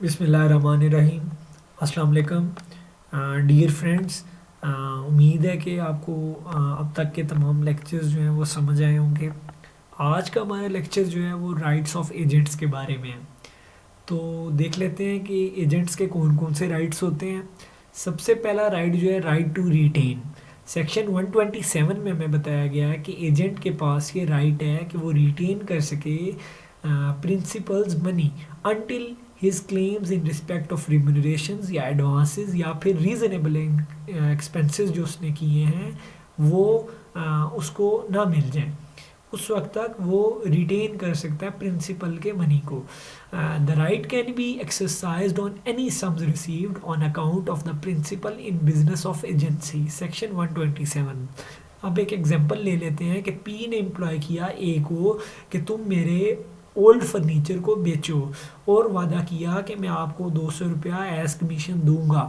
बिस्मिल्लाहिर्रहमानिर्रहीम। अस्सलाम वालेकुम डियर फ्रेंड्स। उम्मीद है कि आपको अब तक के तमाम लेक्चर्स जो हैं वो समझ आए होंगे। आज का हमारा लेक्चर जो है वो राइट्स ऑफ एजेंट्स के बारे में है। तो देख लेते हैं कि एजेंट्स के कौन कौन से राइट्स होते हैं। सबसे पहला राइट जो है राइट टू रिटेन। सेक्शन 127 में हमें बताया गया है कि एजेंट के पास ये राइट है कि वो रिटेन कर सके principal's money until his claims in respect of remunerations या एडवांसेस या फिर रीजनेबल एक्सपेंसेस जो उसने किए हैं वो उसको ना मिल जाए। उस वक्त तक वो रिटेन कर सकता है प्रिंसिपल के मनी को। The right can be exercised on any sums received on account of the principal in business of agency. Section 127। अब एक एग्जांपल ले लेते हैं कि पी ने एम्प्लॉय किया ए को कि तुम मेरे ओल्ड फर्नीचर को बेचो और वादा किया कि मैं आपको 200 रुपया एज कमीशन दूंगा।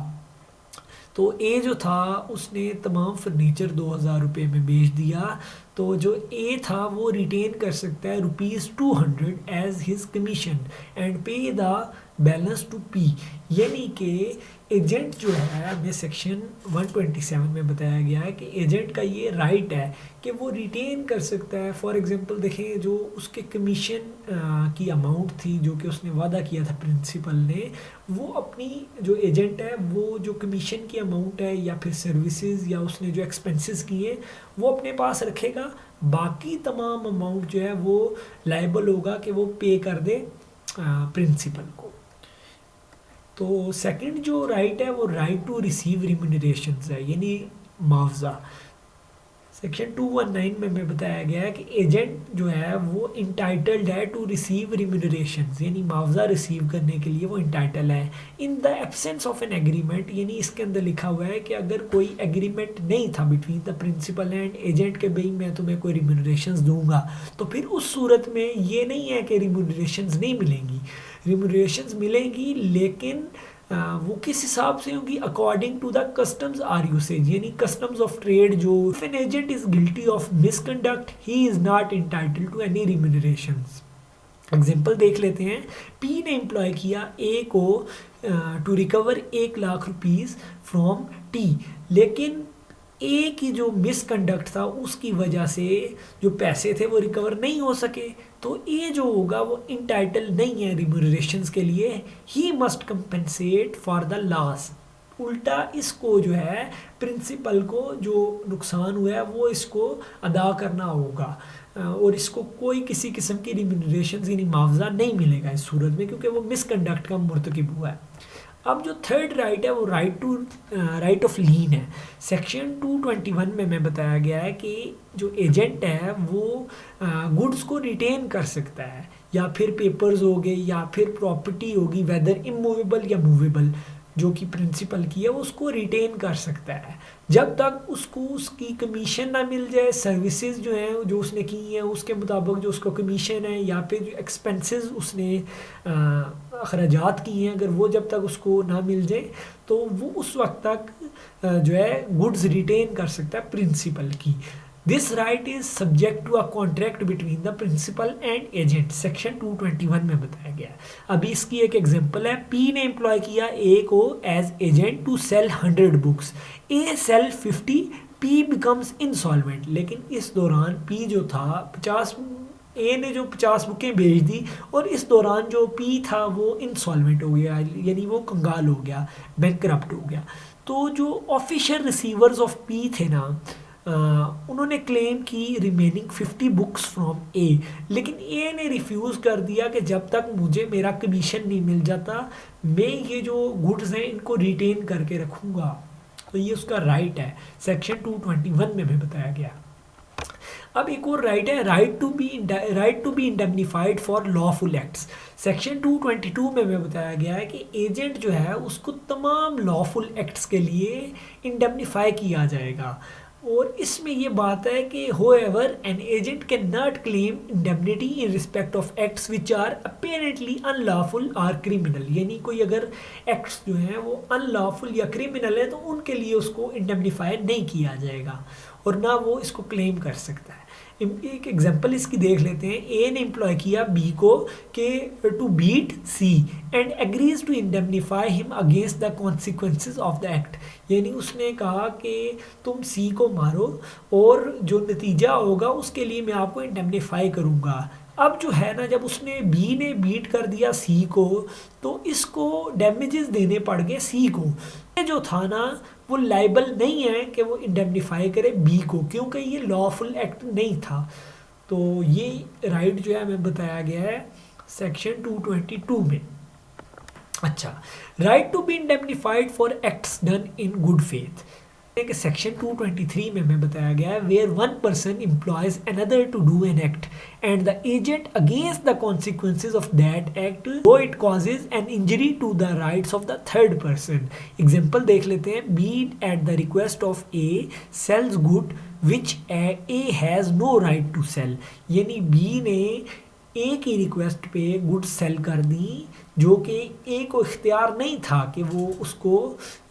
तो ए जो था उसने तमाम फर्नीचर 2000 रुपये में बेच दिया। तो जो ए था वो रिटेन कर सकता है ₹200 एज हिज कमीशन एंड पे द बैलेंस टू पी। यानी कि एजेंट जो है हमें सेक्शन 127 में बताया गया है कि एजेंट का ये राइट है कि वो रिटेन कर सकता है। फॉर एग्जांपल देखें, जो उसके कमीशन की अमाउंट थी जो कि उसने वादा किया था प्रिंसिपल ने, वो अपनी जो एजेंट है वो जो कमीशन की अमाउंट है या फिर सर्विसेज या उसने जो एक्सपेंसेस किए वो अपने पास रखेगा। बाकी तमाम अमाउंट जो है वो लायबल होगा कि वो पे कर दे प्रिंसिपल को। तो सेकंड जो राइट है वो राइट टू रिसीव रिम्यूनरेशंस है, यानी मुआवजा। सेक्शन 219 में हमें बताया गया है कि एजेंट जो है वो इंटाइटल्ड है टू रिसीव रिम्यूनरेशंस, यानी मुआवजा रिसीव करने के लिए वो इंटाइटल है in the absence of an agreement. यानी इसके अंदर लिखा हुआ है कि अगर कोई एग्रीमेंट नहीं था between the principal and agent के भाई मैं तुम्हें कोई रिम्यूनरेशंस दूंगा, तो फिर उस सूरत में ये नहीं है कि रिम्यूनरेशंस नहीं मिलेंगी। रिम्यूनरेशंस मिलेंगी लेकिन वो किस हिसाब से होगी, according to the customs or usage, यानी कस्टम्स ऑफ ट्रेड। जो if an agent is guilty of misconduct he is not entitled to any remunerations. Example देख लेते हैं। पी ने एम्प्लॉय किया ए को to recover 1,00,000 rupees from T, लेकिन A की जो मिसकंडक्ट था उसकी वजह से जो पैसे थे वो रिकवर नहीं हो सके। तो ए जो होगा वो इंटाइटल नहीं है रिम्यूनरेशंस के लिए। He must compensate for the loss. उल्टा इसको जो है प्रिंसिपल को जो नुकसान हुआ है वो इसको अदा करना होगा और इसको कोई किसी किस्म की रिम्यूनरेशंस यानी मुआवजा नहीं मिलेगा इस सूरत में, क्योंकि वो मिसकंडक्ट का मुर्तकिब हुआ है। अब जो थर्ड राइट है वो राइट ऑफ लीन है। सेक्शन 221 में हमें बताया गया है कि जो एजेंट है वो गुड्स को रिटेन कर सकता है, या फिर पेपर्स हो गए या फिर प्रॉपर्टी होगी वेदर इमूवेबल या मूवेबल, जो कि प्रिंसिपल की है उसको रिटेन कर सकता है जब तक उसको उसकी कमीशन ना मिल जाए। सर्विसेज जो हैं जो उसने की हैं उसके मुताबिक जो उसको कमीशन है या फिर जो एक्सपेंसेस उसने अखराजात किए हैं, अगर वो जब तक उसको ना मिल जाए तो वो उस वक्त तक जो है गुड्स रिटेन कर सकता है प्रिंसिपल की। This right is subject to a contract between the principal and agent. Section 221 में बताया गया है। अभी इसकी एक एग्जांपल है। पी ने एम्प्लॉय किया ए को as agent to sell 100 books, A sell 50, P becomes insolvent. लेकिन इस दौरान पी जो था 50 ए ने जो 50 बुकें बेच दी और इस दौरान जो पी था वो इंसॉल्वेंट हो गया, यानी वो कंगाल हो गया, बैंकरप्ट हो गया। तो जो ऑफिशियल रिसीवर्स ऑफ पी थे ना उन्होंने क्लेम की रिमेनिंग 50 बुक्स फ्रॉम ए, लेकिन ए ने रिफ्यूज़ कर दिया कि जब तक मुझे मेरा कमीशन नहीं मिल जाता मैं ये जो गुड्स हैं इनको रिटेन करके रखूँगा। तो ये उसका राइट है। सेक्शन 221 में भी बताया गया। अब एक और राइट है right to be indemnified for lawful acts. Section 222 में भी बताया गया है कि एजेंट जो है उसको तमाम लॉफुल एक्ट्स के लिए इंडेमनीफाई किया जाएगा। और इसमें ये बात है कि however an agent cannot claim indemnity in respect of acts which are apparently unlawful or criminal, यानी कोई अगर एक्ट्स जो हैं वो अनलॉफुल या क्रिमिनल है तो उनके लिए उसको इंडेमनीफाई नहीं किया जाएगा और ना वो इसको क्लेम कर सकता है। एक एग्जांपल इसकी देख लेते हैं। ए ने एम्प्लॉय किया बी को कि to beat C and agrees to indemnify him against the consequences of the act. यानी उसने कहा कि तुम सी को मारो और जो नतीजा होगा उसके लिए मैं आपको इंडेमनीफाई करूँगा। अब जो है ना, जब उसने बी ने बीट कर दिया सी को तो इसको डैमेजेस देने पड़ गए सी को। ये जो था ना वो लाइबल नहीं है कि वो इंडेमनीफाई करे बी को, क्योंकि ये लॉफुल एक्ट नहीं था। तो ये राइट जो है हमें बताया गया है सेक्शन 222 में। अच्छा, right to be indemnified for acts done in good faith कि सेक्शन 223 में हमें बताया गया है where one person employs another to do an act and the agent against the consequences of that act वो it causes an injury to the rights of the third person. Example देख लेते हैं। B at the request of A sells goods which A has no right to cell. यानी B ने ए की request पे goods sale कर दी जो कि ए को इख्तियार नहीं था कि वो उसको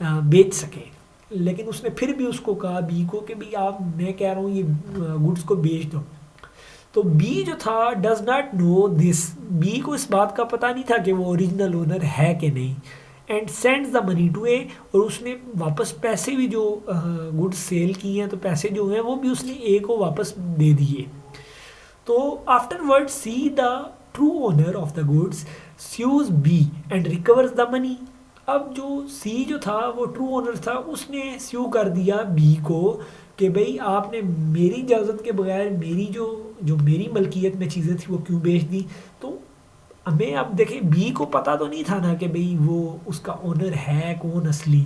बेच सके, लेकिन उसने फिर भी उसको कहा बी को कि भाई आप, मैं कह रहा हूँ ये गुड्स को बेच दो। तो बी जो था does not know this, B को इस बात का पता नहीं था कि वो ओरिजिनल ओनर है कि नहीं। And sends the money to A, और उसने वापस पैसे भी जो गुड्स सेल किए हैं तो पैसे जो हैं वो भी उसने ए को वापस दे दिए। तो afterward C the true owner of the goods sues B and recovers the money. अब जो सी जो था वो ट्रू ओनर था, उसने स्यू कर दिया बी को कि भाई आपने मेरी इजाज़त के बगैर मेरी जो मेरी मलकियत में चीज़ें थी वो क्यों बेच दी। तो हमें अब देखें बी को पता तो नहीं था ना कि भाई वो उसका ओनर है कौन असली,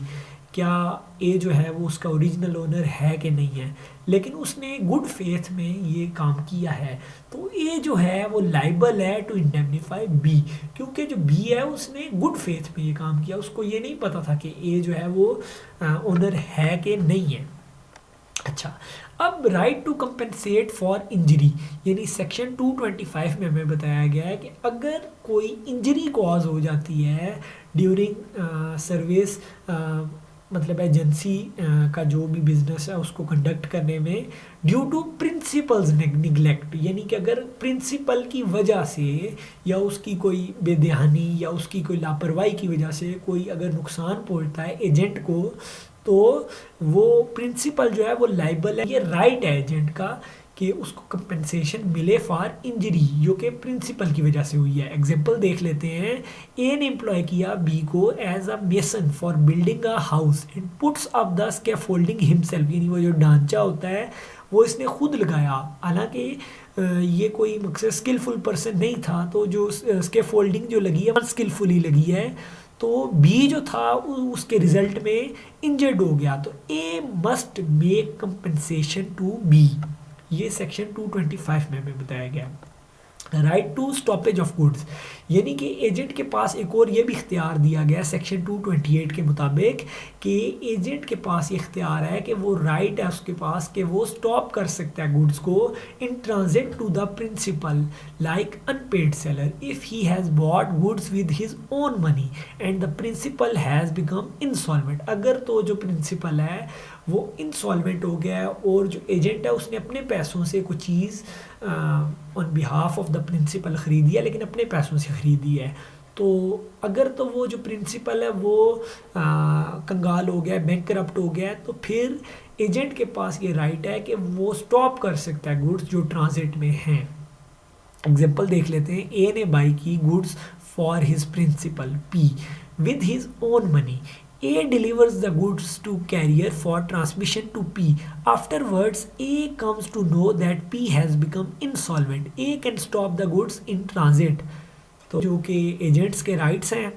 क्या ए जो है वो उसका ओरिजिनल ओनर है कि नहीं है, लेकिन उसने गुड फेथ में ये काम किया है। तो ए जो है वो लाइबल है टू इंडेमनीफाई बी, क्योंकि जो बी है उसने गुड फेथ में ये काम किया, उसको ये नहीं पता था कि ए जो है वो ओनर है कि नहीं है। अच्छा, अब right to compensate for injury, यानी सेक्शन 225 में हमें बताया गया है कि अगर कोई इंजरी कॉज हो जाती है ड्यूरिंग सर्विस, मतलब एजेंसी का जो भी बिजनेस है उसको कंडक्ट करने में, ड्यू टू प्रिंसिपल्स निगलेक्ट, यानी कि अगर प्रिंसिपल की वजह से या उसकी कोई बेध्यानी या उसकी कोई लापरवाही की वजह से कोई अगर नुकसान पहुंचता है एजेंट को, तो वो प्रिंसिपल जो है वो लाइबल है। ये राइट है एजेंट का कि उसको कंपेंसेशन मिले फॉर इंजरी जो कि प्रिंसिपल की वजह से हुई है। एग्जांपल देख लेते हैं। ए ने एम्प्लॉय किया बी को as a mason for building a house and puts up the scaffolding himself, यानी वो जो ढांचा होता है वो इसने खुद लगाया, हालांकि ये कोई मकसद स्किलफुल पर्सन नहीं था, तो जो स्कैफोल्डिंग जो लगी है अनस्किलफुली लगी है, तो बी जो था उसके रिजल्ट में इंजर्ड हो गया। तो A must make compensation to B, ये सेक्शन 225 में हमें बताया गया। Right to stoppage of goods, यानी कि एजेंट के पास एक और ये भी इख्तियार दिया गया सेक्शन 228 के मुताबिक कि एजेंट के पास ये इख्तियार है कि वो राइट है उसके पास कि वो स्टॉप कर सकता है गुड्स को in transit to the principal like unpaid seller if he has bought goods with his own money and the principal has become insolvent. अगर तो जो प्रिंसिपल है वो इंसॉल्वेंट हो गया है और जो एजेंट है उसने अपने पैसों से कुछ चीज़ on behalf of the principal ख़रीदी है, लेकिन अपने पैसों से ख़रीदी है, तो अगर तो वो जो प्रिंसिपल है वो कंगाल हो गया, बैंकरप्ट हो गया है, तो फिर एजेंट के पास ये राइट है कि वो स्टॉप कर सकता है गुड्स जो ट्रांजिट में हैं। एग्जाम्पल देख लेते हैं। ए ने बाई की goods for his principal P with his own money. A delivers the goods to carrier for transmission to P. Afterwards, A comes to know that P has become insolvent. A can stop the goods in transit. तो जो कि agents के rights हैं,